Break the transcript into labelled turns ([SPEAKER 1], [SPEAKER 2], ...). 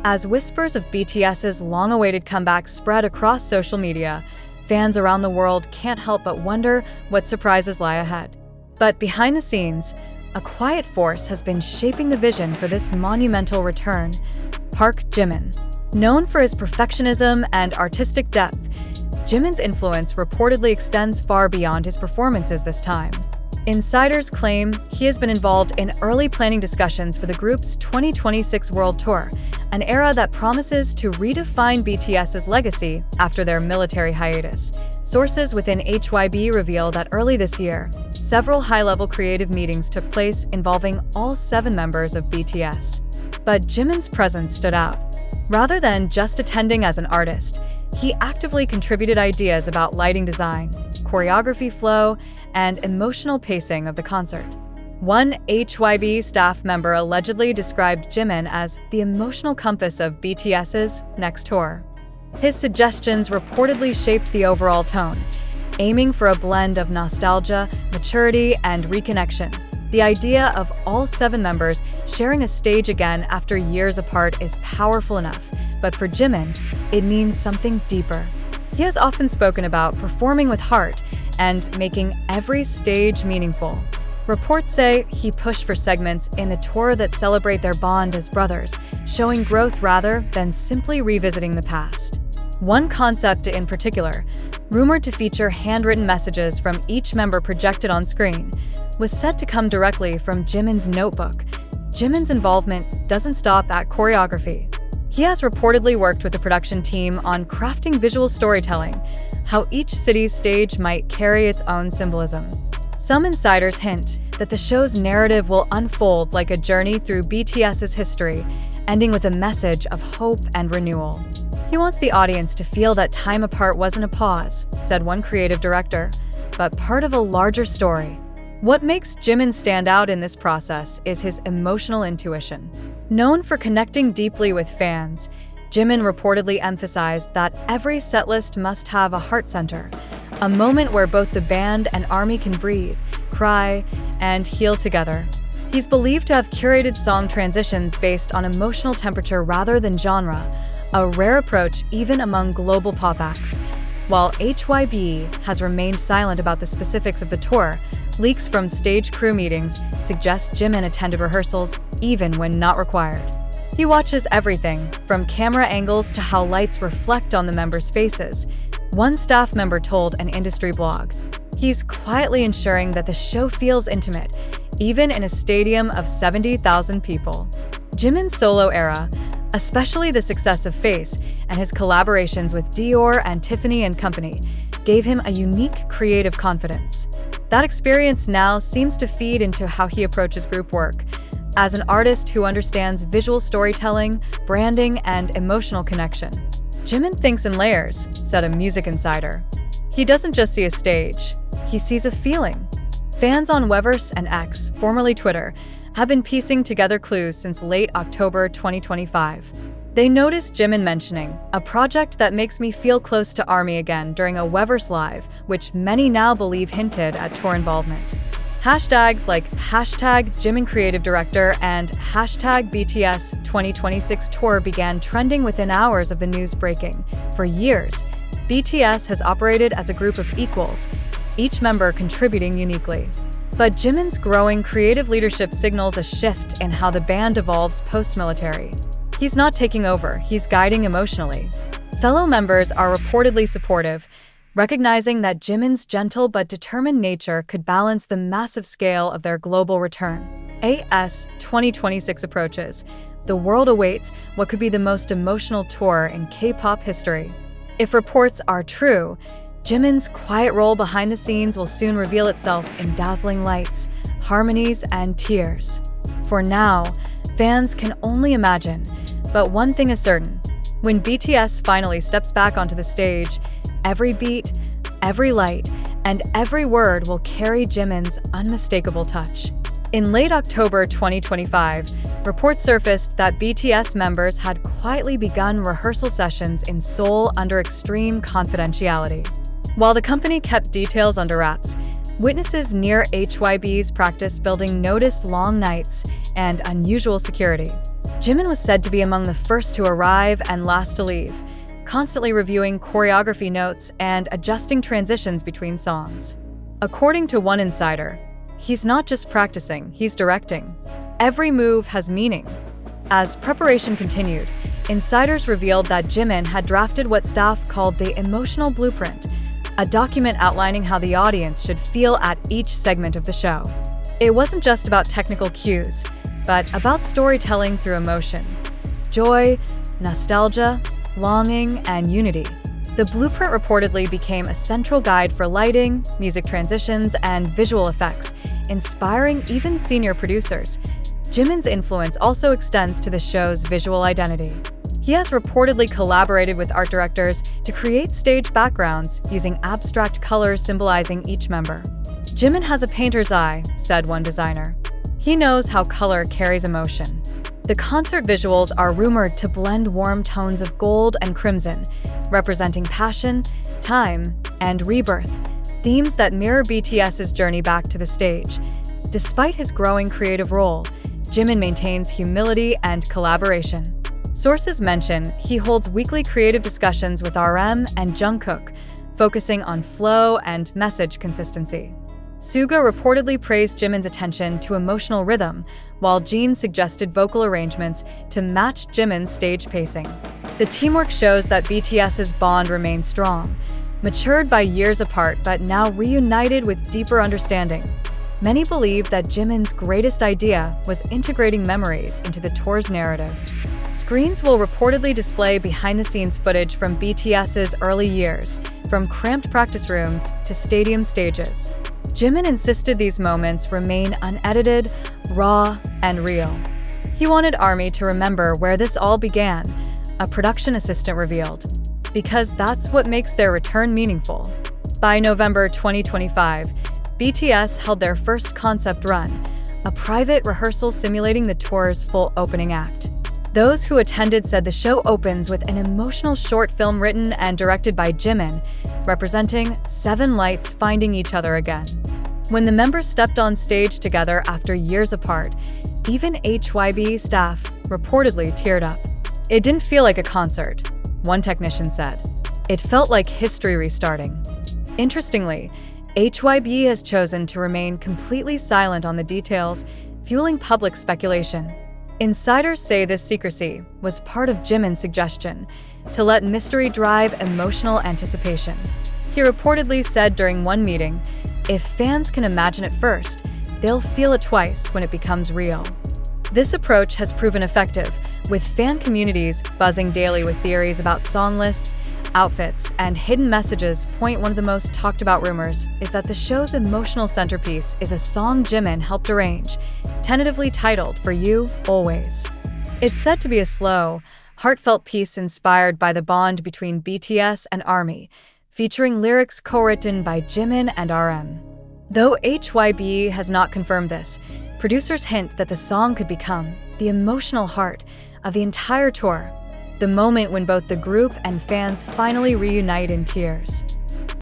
[SPEAKER 1] As whispers of BTS's long-awaited comeback spread across social media, fans around the world can't help but wonder what surprises lie ahead. But behind the scenes, a quiet force has been shaping the vision for this monumental return: Park Jimin. Known for his perfectionism and artistic depth, Jimin's influence reportedly extends far beyond his performances this time. Insiders claim he has been involved in early planning discussions for the group's 2026 World Tour, an era that promises to redefine BTS's legacy after their military hiatus. Sources within HYB reveal that early this year, several high-level creative meetings took place involving all 7 members of BTS. But Jimin's presence stood out. Rather than just attending as an artist, he actively contributed ideas about lighting design, choreography flow, and emotional pacing of the concert. One HYB staff member allegedly described Jimin as the emotional compass of BTS's next tour. His suggestions reportedly shaped the overall tone, aiming for a blend of nostalgia, maturity, and reconnection. The idea of all 7 members sharing a stage again after years apart is powerful enough, but for Jimin, it means something deeper. He has often spoken about performing with heart and making every stage meaningful. Reports say he pushed for segments in the tour that celebrate their bond as brothers, showing growth rather than simply revisiting the past. One concept in particular, rumored to feature handwritten messages from each member projected on screen, was said to come directly from Jimin's notebook. Jimin's involvement doesn't stop at choreography. He has reportedly worked with the production team on crafting visual storytelling, how each city's stage might carry its own symbolism. Some insiders hint that the show's narrative will unfold like a journey through BTS's history, ending with a message of hope and renewal. He wants the audience to feel that time apart wasn't a pause, said one creative director, but part of a larger story. What makes Jimin stand out in this process is his emotional intuition. Known for connecting deeply with fans, Jimin reportedly emphasized that every setlist must have a heart center, a moment where both the band and ARMY can breathe, cry, and heal together. He's believed to have curated song transitions based on emotional temperature rather than genre, a rare approach even among global pop acts. While HYB has remained silent about the specifics of the tour, leaks from stage crew meetings suggest Jimin attended rehearsals even when not required. He watches everything, from camera angles to how lights reflect on the members' faces. One staff member told an industry blog, "He's quietly ensuring that the show feels intimate, even in a stadium of 70,000 people." Jimin's solo era, especially the success of Face and his collaborations with Dior and Tiffany & Company, gave him a unique creative confidence. That experience now seems to feed into how he approaches group work. As an artist who understands visual storytelling, branding, and emotional connection, Jimin thinks in layers, said a music insider. He doesn't just see a stage, he sees a feeling. Fans on Weverse and X, formerly Twitter, have been piecing together clues since late October 2025. They noticed Jimin mentioning a project that makes me feel close to ARMY again during a Weverse Live, which many now believe hinted at tour involvement. Hashtags like #Jimin Creative Director and #BTS 2026 Tour began trending within hours of the news breaking. For years, BTS has operated as a group of equals, each member contributing uniquely. But Jimin's growing creative leadership signals a shift in how the band evolves post-military. He's not taking over, he's guiding emotionally. Fellow members are reportedly supportive, recognizing that Jimin's gentle but determined nature could balance the massive scale of their global return. As 2026 approaches, the world awaits what could be the most emotional tour in K-pop history. If reports are true, Jimin's quiet role behind the scenes will soon reveal itself in dazzling lights, harmonies, and tears. For now, fans can only imagine, but one thing is certain: when BTS finally steps back onto the stage, every beat, every light, and every word will carry Jimin's unmistakable touch. In late October 2025, reports surfaced that BTS members had quietly begun rehearsal sessions in Seoul under extreme confidentiality. While the company kept details under wraps, witnesses near HYB's practice building noticed long nights and unusual security. Jimin was said to be among the first to arrive and last to leave, constantly reviewing choreography notes and adjusting transitions between songs. According to one insider, he's not just practicing, he's directing. Every move has meaning. As preparation continued, insiders revealed that Jimin had drafted what staff called the emotional blueprint, a document outlining how the audience should feel at each segment of the show. It wasn't just about technical cues, but about storytelling through emotion. Joy, nostalgia, longing, and unity. The blueprint reportedly became a central guide for lighting, music transitions, and visual effects, inspiring even senior producers. Jimin's influence also extends to the show's visual identity. He has reportedly collaborated with art directors to create stage backgrounds using abstract colors symbolizing each member. Jimin has a painter's eye, said one designer. He knows how color carries emotion. The concert visuals are rumored to blend warm tones of gold and crimson, representing passion, time, and rebirth, themes that mirror BTS's journey back to the stage. Despite his growing creative role, Jimin maintains humility and collaboration. Sources mention he holds weekly creative discussions with RM and Jungkook, focusing on flow and message consistency. Suga reportedly praised Jimin's attention to emotional rhythm, while Jin suggested vocal arrangements to match Jimin's stage pacing. The teamwork shows that BTS's bond remains strong, matured by years apart but now reunited with deeper understanding. Many believe that Jimin's greatest idea was integrating memories into the tour's narrative. Screens will reportedly display behind-the-scenes footage from BTS's early years, from cramped practice rooms to stadium stages. Jimin insisted these moments remain unedited, raw, and real. He wanted ARMY to remember where this all began, a production assistant revealed, because that's what makes their return meaningful. By November 2025, BTS held their first concept run, a private rehearsal simulating the tour's full opening act. Those who attended said the show opens with an emotional short film written and directed by Jimin, representing 7 lights finding each other again. When the members stepped on stage together after years apart, even HYB staff reportedly teared up. It didn't feel like a concert, one technician said. It felt like history restarting. Interestingly, HYB has chosen to remain completely silent on the details, fueling public speculation. Insiders say this secrecy was part of Jimin's suggestion to let mystery drive emotional anticipation. He reportedly said during one meeting, "If fans can imagine it first, they'll feel it twice when it becomes real." This approach has proven effective, with fan communities buzzing daily with theories about song lists, outfits, and hidden messages. One of the most talked about rumors is that the show's emotional centerpiece is a song Jimin helped arrange, tentatively titled For You, Always. It's said to be a slow, heartfelt piece inspired by the bond between BTS and ARMY, featuring lyrics co-written by Jimin and RM. Though HYB has not confirmed this, producers hint that the song could become the emotional heart of the entire tour, the moment when both the group and fans finally reunite in tears.